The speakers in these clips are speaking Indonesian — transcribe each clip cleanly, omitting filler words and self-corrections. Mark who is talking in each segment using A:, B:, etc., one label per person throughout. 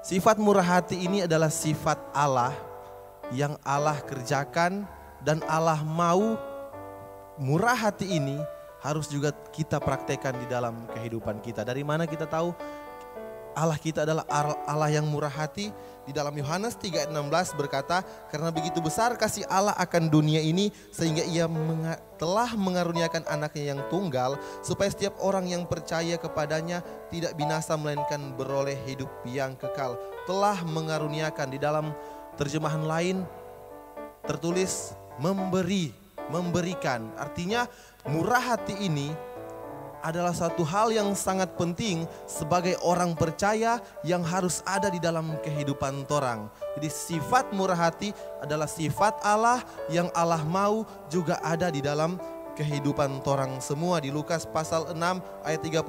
A: Sifat murah hati ini adalah sifat Allah yang Allah kerjakan dan Allah mau murah hati ini harus juga kita praktekkan di dalam kehidupan kita. Dari mana kita tahu Allah kita adalah Allah yang murah hati? Di dalam Yohanes 3:16 berkata, karena begitu besar kasih Allah akan dunia ini sehingga ia telah mengaruniakan anaknya yang tunggal supaya setiap orang yang percaya kepadanya tidak binasa melainkan beroleh hidup yang kekal. Telah mengaruniakan, di dalam terjemahan lain tertulis memberikan. Artinya murah hati ini adalah satu hal yang sangat penting sebagai orang percaya yang harus ada di dalam kehidupan torang. Jadi sifat murah hati adalah sifat Allah yang Allah mau juga ada di dalam kehidupan torang semua. Di Lukas pasal 6 ayat 36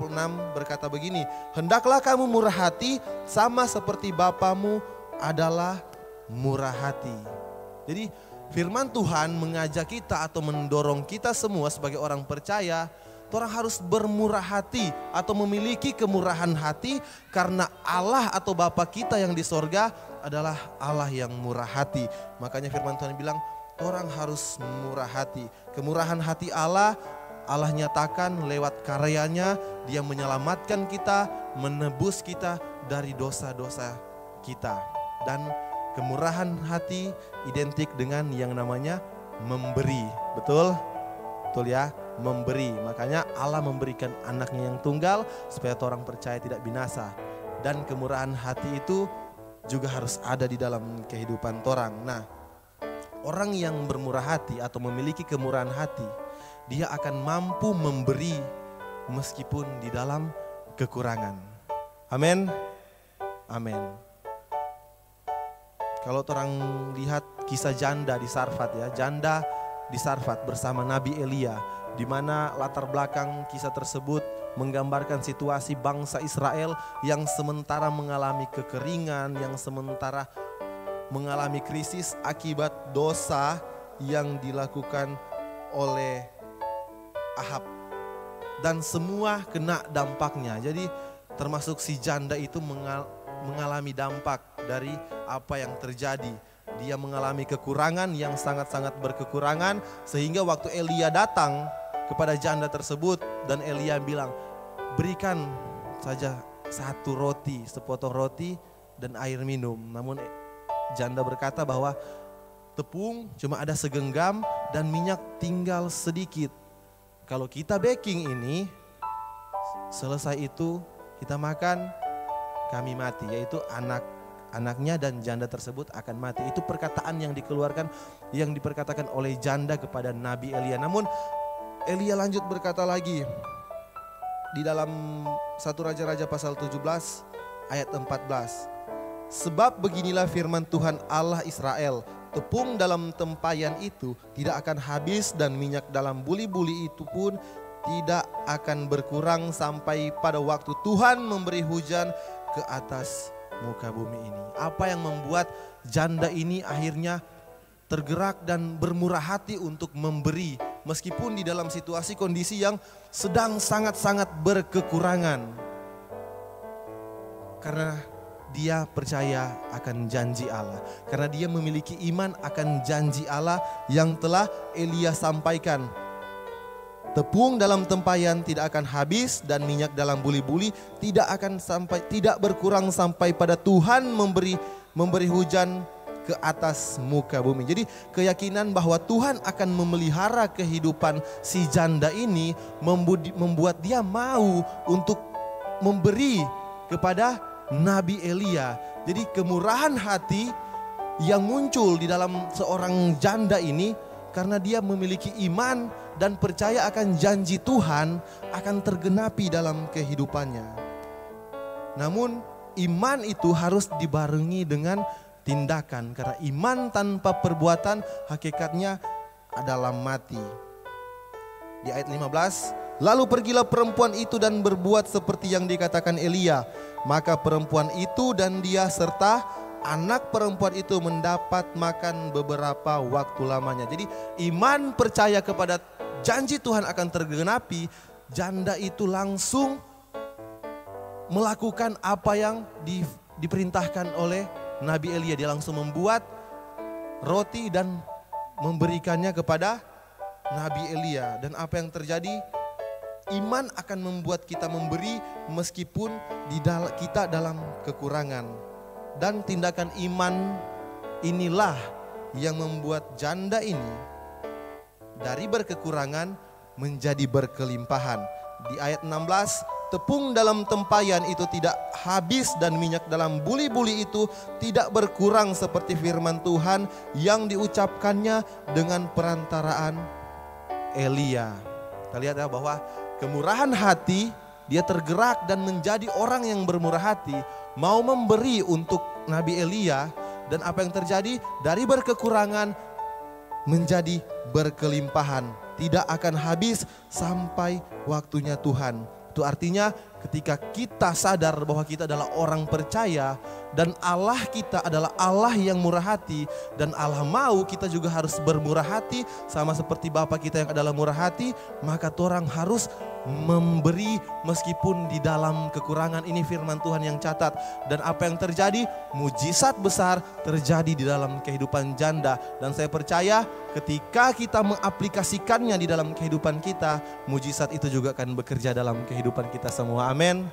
A: berkata begini, hendaklah kamu murah hati sama seperti Bapamu adalah murah hati. Jadi firman Tuhan mengajak kita atau mendorong kita semua sebagai orang percaya, orang harus bermurah hati atau memiliki kemurahan hati karena Allah atau Bapa kita yang di sorga adalah Allah yang murah hati. Makanya firman Tuhan bilang orang harus murah hati. Kemurahan hati Allah nyatakan lewat karyanya, dia menyelamatkan kita, menebus kita dari dosa-dosa kita. Dan kemurahan hati identik dengan yang namanya memberi. Betul? Betul ya? Memberi. Makanya Allah memberikan anaknya yang tunggal supaya orang percaya tidak binasa. Dan kemurahan hati itu juga harus ada di dalam kehidupan orang. Nah, orang yang bermurah hati atau memiliki kemurahan hati, dia akan mampu memberi meskipun di dalam kekurangan. Amin. Amin. Kalau orang lihat kisah janda di Sarfat ya, janda di Sarfat bersama Nabi Elia, di mana latar belakang kisah tersebut menggambarkan situasi bangsa Israel yang sementara mengalami kekeringan, yang sementara mengalami krisis akibat dosa yang dilakukan oleh Ahab. Dan semua kena dampaknya. Jadi termasuk si janda itu mengalami dampak dari apa yang terjadi. Dia mengalami kekurangan yang sangat-sangat berkekurangan, sehingga waktu Elia datang kepada janda tersebut dan Elia bilang, berikan saja satu roti, sepotong roti dan air minum. Namun janda berkata bahwa tepung cuma ada segenggam dan minyak tinggal sedikit. Kalau kita baking ini, selesai itu kita makan, kami mati, yaitu anaknya dan janda tersebut akan mati. Itu perkataan yang dikeluarkan, yang diperkatakan oleh janda kepada Nabi Elia. Namun Elia lanjut berkata lagi di dalam 1 Raja-Raja pasal 17 ayat 14. Sebab beginilah firman Tuhan Allah Israel, tepung dalam tempayan itu tidak akan habis dan minyak dalam buli-buli itu pun tidak akan berkurang sampai pada waktu Tuhan memberi hujan ke atas muka bumi ini. Apa yang membuat janda ini akhirnya tergerak dan bermurah hati untuk memberi meskipun di dalam situasi kondisi yang sedang sangat-sangat berkekurangan? Karena dia percaya akan janji Allah. Karena dia memiliki iman akan janji Allah yang telah Elia sampaikan. Tepung dalam tempayan tidak akan habis dan minyak dalam buli-buli tidak berkurang sampai pada Tuhan memberi hujan ke atas muka bumi. Jadi keyakinan bahwa Tuhan akan memelihara kehidupan si janda ini membuat dia mau untuk memberi kepada Nabi Elia. Jadi kemurahan hati yang muncul di dalam seorang janda ini karena dia memiliki iman dan percaya akan janji Tuhan akan tergenapi dalam kehidupannya. Namun iman itu harus dibarengi dengan tindakan, karena iman tanpa perbuatan hakikatnya adalah mati. Di ayat 15, lalu pergilah perempuan itu dan berbuat seperti yang dikatakan Elia. Maka perempuan itu dan dia serta anak perempuan itu mendapat makan beberapa waktu lamanya. Jadi iman percaya kepada janji Tuhan akan tergenapi, janda itu langsung melakukan apa yang diperintahkan oleh Nabi Elia. Dia langsung membuat roti dan memberikannya kepada Nabi Elia. Dan apa yang terjadi? Iman akan membuat kita memberi meskipun kita dalam kekurangan. Dan tindakan iman inilah yang membuat janda ini dari berkekurangan menjadi berkelimpahan. Di ayat 16, tepung dalam tempayan itu tidak habis dan minyak dalam buli-buli itu tidak berkurang seperti firman Tuhan yang diucapkannya dengan perantaraan Elia. Kita lihat ya bahwa kemurahan hati, dia tergerak dan menjadi orang yang bermurah hati, mau memberi untuk Nabi Elia. Dan apa yang terjadi? Dari berkekurangan menjadi berkelimpahan, tidak akan habis sampai waktunya Tuhan. Itu artinya ketika kita sadar bahwa kita adalah orang percaya dan Allah kita adalah Allah yang murah hati, dan Allah mau kita juga harus bermurah hati sama seperti Bapa kita yang adalah murah hati, maka orang harus memberi meskipun di dalam kekurangan. Ini firman Tuhan yang catat. Dan apa yang terjadi? Mujizat besar terjadi di dalam kehidupan janda. Dan saya percaya ketika kita mengaplikasikannya di dalam kehidupan kita, mujizat itu juga akan bekerja dalam kehidupan kita semua. Amin.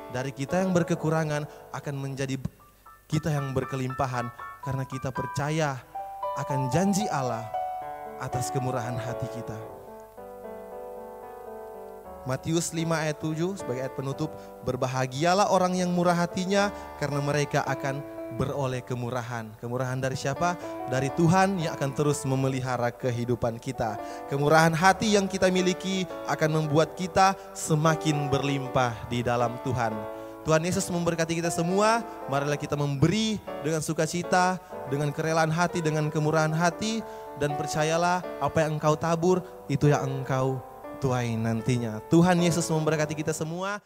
A: Dari kita yang berkekurangan akan menjadi kita yang berkelimpahan karena kita percaya akan janji Allah atas kemurahan hati kita. Matius 5 ayat 7 sebagai ayat penutup, berbahagialah orang yang murah hatinya karena mereka akan beroleh kemurahan. Kemurahan dari siapa? Dari Tuhan yang akan terus memelihara kehidupan kita. Kemurahan hati yang kita miliki akan membuat kita semakin berlimpah di dalam Tuhan. Tuhan Yesus memberkati kita semua. Marilah kita memberi dengan sukacita, dengan kerelaan hati, dengan kemurahan hati. Dan percayalah apa yang engkau tabur itu yang engkau tuai nantinya. Tuhan Yesus memberkati kita semua.